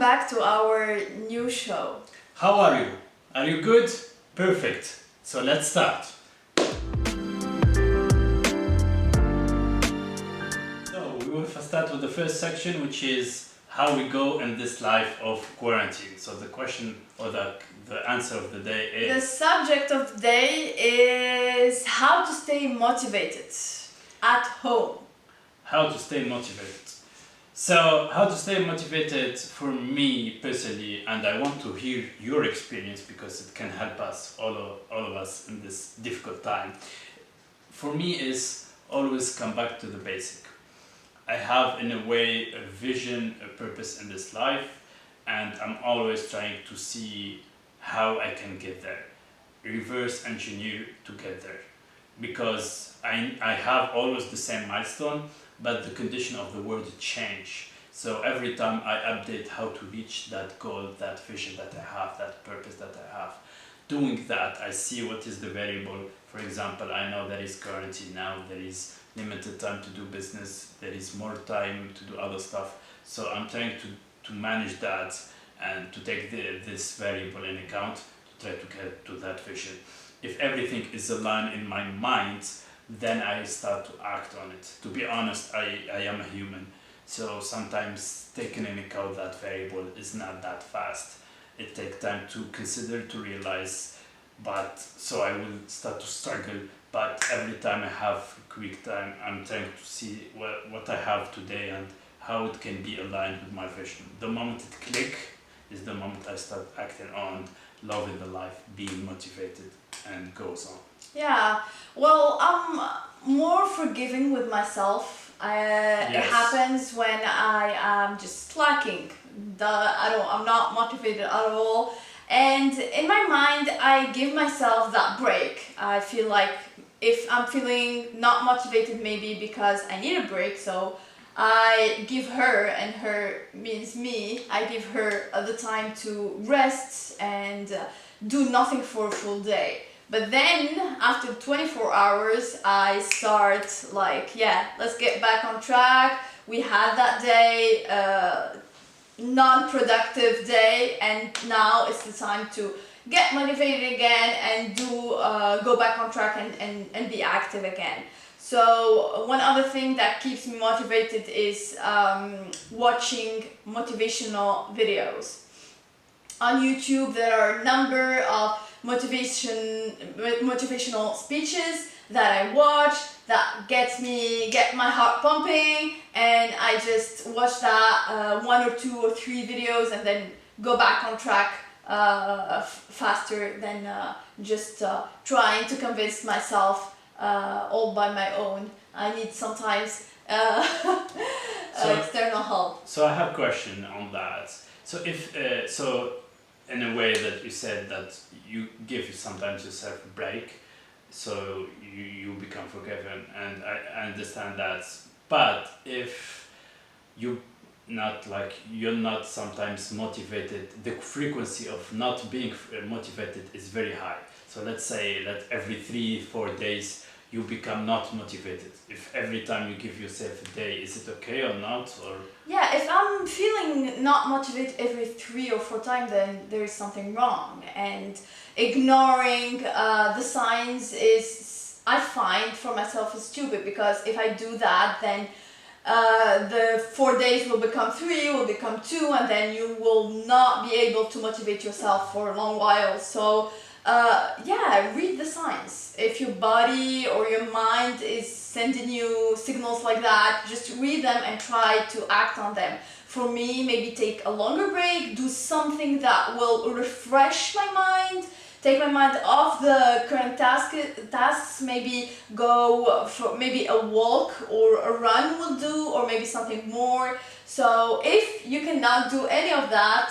back to our new show. How are you? Are you good? Perfect. So let's start. So we will start with the first section, which is how we go in this life of quarantine. So the question or the answer of the day is... The subject of the day is how to stay motivated at home. How to stay motivated. So how to stay motivated for me personally, and I want to hear your experience because it can help us, all of us in this difficult time. For me is always come back to the basic. I have in a way a vision, a purpose in this life, and I'm always trying to see how I can get there. Reverse engineer to get there. Because I have always the same milestone, but the condition of the world change. So every time I update how to reach that goal, that vision that I have, that purpose that I have, doing that, I see what is the variable. For example, I know there is quarantine now, there is limited time to do business, there is more time to do other stuff. So I'm trying to manage that and to take this variable in account to try to get to that vision. If everything is aligned in my mind, then I start to act on it. To be honest, I am a human, so sometimes taking into account that variable is not that fast. It takes time to consider, to realize, but so I will start to struggle. But every time I have quick time, I'm trying to see what I have today and how it can be aligned with my vision. The moment it click is the moment I start acting on, loving the life, being motivated, and goes on. Yeah, well, I'm more forgiving with myself. Yes. It happens when I am just slacking. I'm not motivated at all. And in my mind, I give myself that break. I feel like if I'm feeling not motivated, maybe because I need a break, so I give her, and her means me, I give her the time to rest and do nothing for a full day. But then after 24 hours, I start like, yeah, let's get back on track. We had that day, non-productive day, and now it's the time to get motivated again and go back on track and be active again. So one other thing that keeps me motivated is watching motivational videos. On YouTube, there are a number of motivational speeches that I watch that get my heart pumping, and I just watch that 1 or 2 or 3 videos and then go back on track faster than just trying to convince myself all by my own. I need sometimes external help. So I have a question on that. So if in a way that you said that you give sometimes yourself a break, so you become forgiven, and I understand that. But if you're not sometimes motivated, the frequency of not being motivated is very high. So let's say that every 3-4 days you become not motivated. If every time you give yourself a day, is it okay or not? Or yeah, if I'm feeling not motivated every 3 or 4 times, then there is something wrong. And ignoring the signs is, I find for myself, is stupid, because if I do that, then the 4 days will become 3, will become 2, and then you will not be able to motivate yourself for a long while. So yeah, read the signs. If your body or your mind is sending you signals like that, just read them and try to act on them. For me, maybe take a longer break, do something that will refresh my mind, take my mind off the current tasks, maybe go for maybe a walk or a run will do, or maybe something more. So if you cannot do any of that,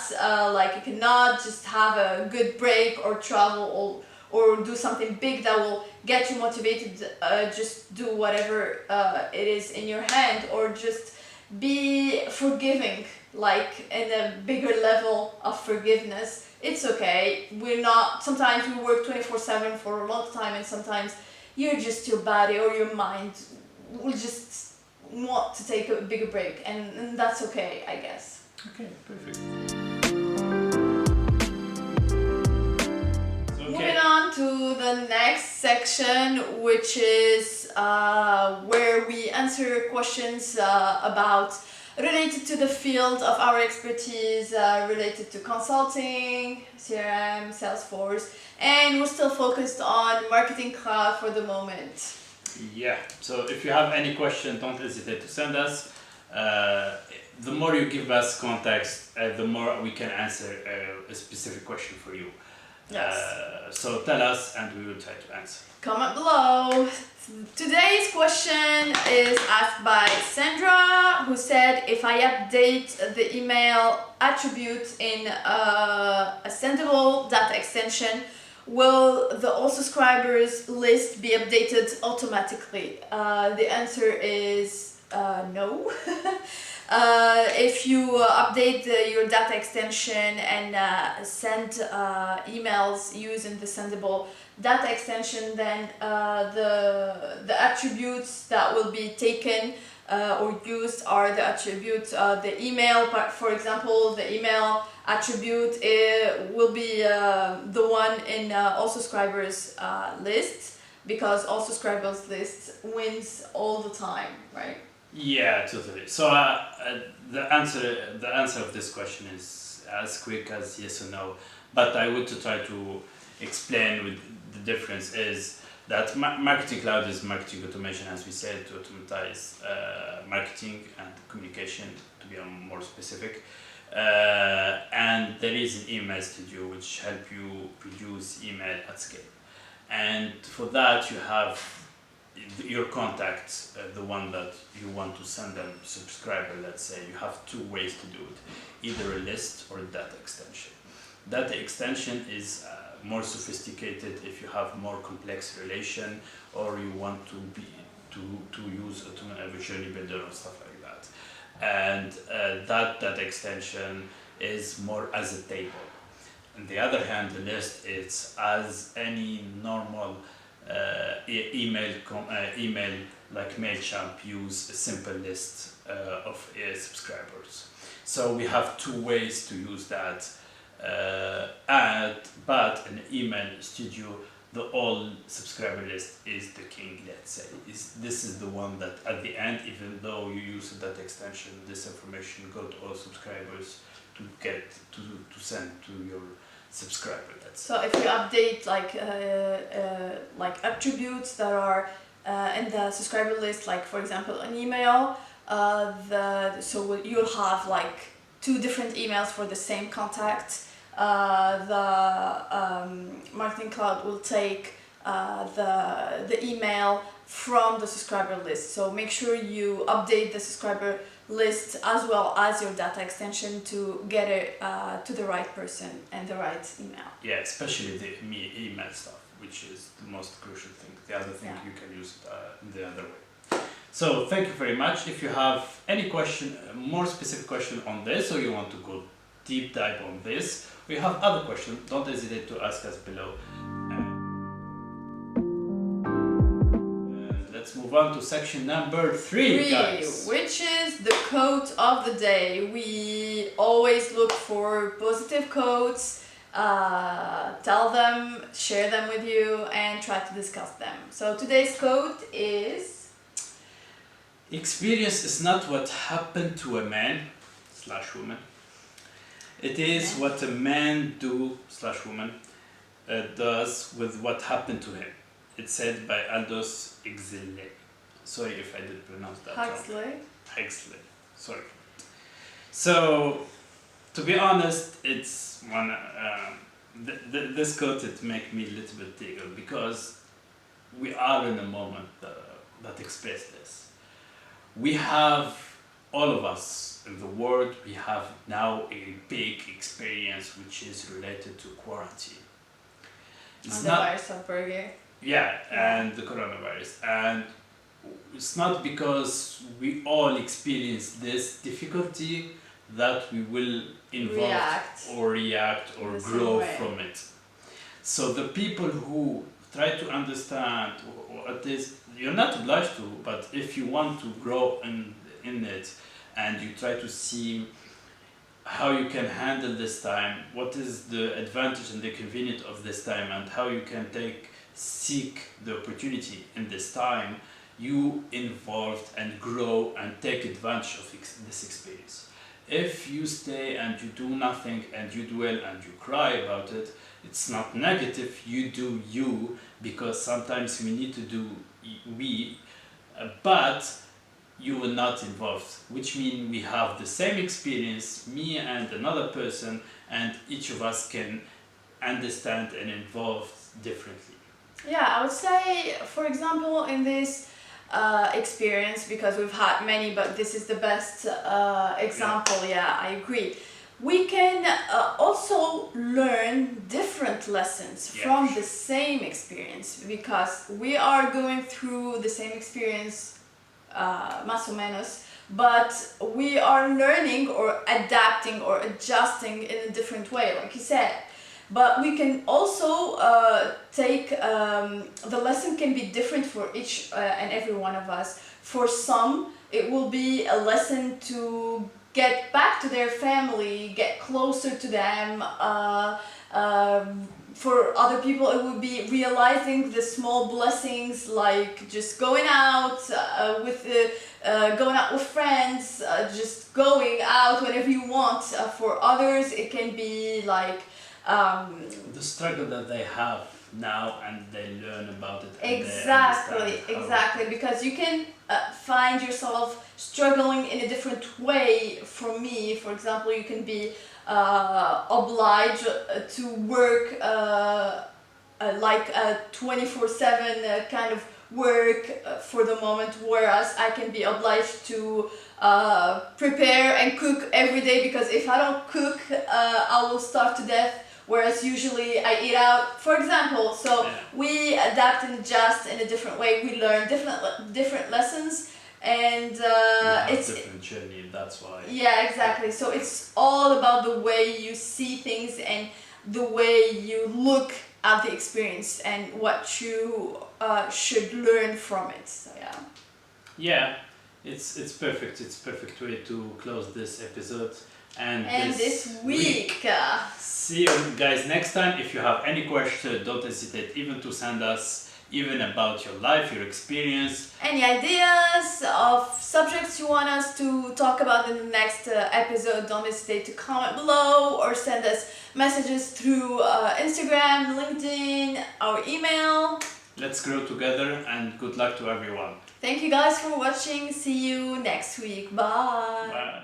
like you cannot just have a good break or travel or do something big that will get you motivated, just do whatever it is in your hand, or just be forgiving, like in a bigger level of forgiveness. It's okay. Sometimes we work 24/7 for a long time, and sometimes your body or your mind will just want to take a bigger break, and that's okay, I guess. Okay, perfect. to the next section, which is where we answer questions about related to the field of our expertise, related to consulting, CRM, Salesforce, and we're still focused on Marketing Cloud for the moment. Yeah, so if you have any question, don't hesitate to send us. The more you give us context, the more we can answer a specific question for you. Yes. So tell us and we will try to answer. Comment below. Today's question is asked by Sandra, who said, if I update the email attribute in a sendable data extension, will the all subscribers list be updated automatically? The answer is no. If you update your data extension and send emails using the sendable data extension, then the attributes that will be taken or used are the attributes, the email, for example, the email attribute will be the one in all subscribers list, because all subscribers list wins all the time, right? Yeah, totally. So the answer of this question is as quick as yes or no, but I would to try to explain with the difference is that Marketing Cloud is marketing automation, as we said, to automatize marketing and communication, to be more specific. And there is an email studio which help you produce email at scale. And for that you have your contacts, the one that you want to send them subscriber, let's say, you have two ways to do it, either a list or a data extension. Data extension is more sophisticated if you have more complex relation or you want to use a journey builder or stuff like that. And that data extension is more as a table. On the other hand, the list is as any normal email like MailChimp use a simple list of subscribers. So we have two ways to use that. But in Email Studio, the all subscriber list is the king, let's say. This is the one that at the end, even though you use a data extension, this information go to all subscribers to get to send to your subscriber. So if you update like attributes that are in the subscriber list, like for example an email, so you'll have like two different emails for the same contact. The Marketing Cloud will take the email from the subscriber list. So make sure you update the subscriber list as well as your data extension to get it to the right person and the right email. Yeah, especially the email stuff, which is the most crucial thing. The other thing you can use it the other way. So thank you very much. If you have any question, more specific question on this, or you want to go deep dive on this, or you have other questions, don't hesitate to ask us below. Let's move on to section number 3, guys. Which is the quote of the day. We always look for positive quotes, tell them, share them with you, and try to discuss them. So today's quote is: experience is not what happened to a man/woman. It is what a man do/woman does with what happened to him. It's said by Aldous Huxley. Sorry if I did pronounce that wrong. Huxley. Sorry. So, to be honest, it's one. This quote it make me a little bit tickled because we are in a moment that express this. We have, all of us in the world, we have now a big experience which is related to quarantine. It's not virus outbreak. Yeah, and the coronavirus. And it's not because we all experience this difficulty that we will react or grow from it. So the people who try to understand what is, you're not obliged to, but if you want to grow in it and you try to see how you can handle this time, what is the advantage and the convenience of this time, and how you can seek the opportunity in this time, you involved and grow and take advantage of this experience. If you stay and you do nothing and you dwell and you cry about it, it's not negative, you do you, because sometimes we need to do but you were not involved, which means we have the same experience, me and another person, and each of us can understand and involve differently. Yeah, I would say, for example, in this experience, because we've had many, but this is the best example. Yeah, I agree. We can also learn different lessons from the same experience, because we are going through the same experience, más o menos, but we are learning or adapting or adjusting in a different way, like you said. But we can also take, the lesson can be different for each and every one of us. For some, it will be a lesson to get back to their family, get closer to them. For other people, it would be realizing the small blessings, like just going out going out with friends, just going out whenever you want. For others, it can be like the struggle that they have now, and they learn about it. Exactly, because you can find yourself struggling in a different way. For me, for example, you can be obliged to work like a 24/7 kind of work for the moment, whereas I can be obliged to prepare and cook every day, because if I don't cook, I will starve to death. Whereas usually I eat out, for example. So we adapt and adjust in a different way. We learn different lessons, and it's different journey. That's why. Yeah, exactly. So it's all about the way you see things and the way you look at the experience and what you should learn from it. So yeah. Yeah, it's perfect. It's perfect way to close this episode. And this week. See you guys next time. If you have any question, don't hesitate even to send us, even about your life, your experience. Any ideas of subjects you want us to talk about in the next episode, don't hesitate to comment below or send us messages through Instagram, LinkedIn, our email. Let's grow together, and good luck to everyone. Thank you guys for watching. See you next week. Bye. Bye.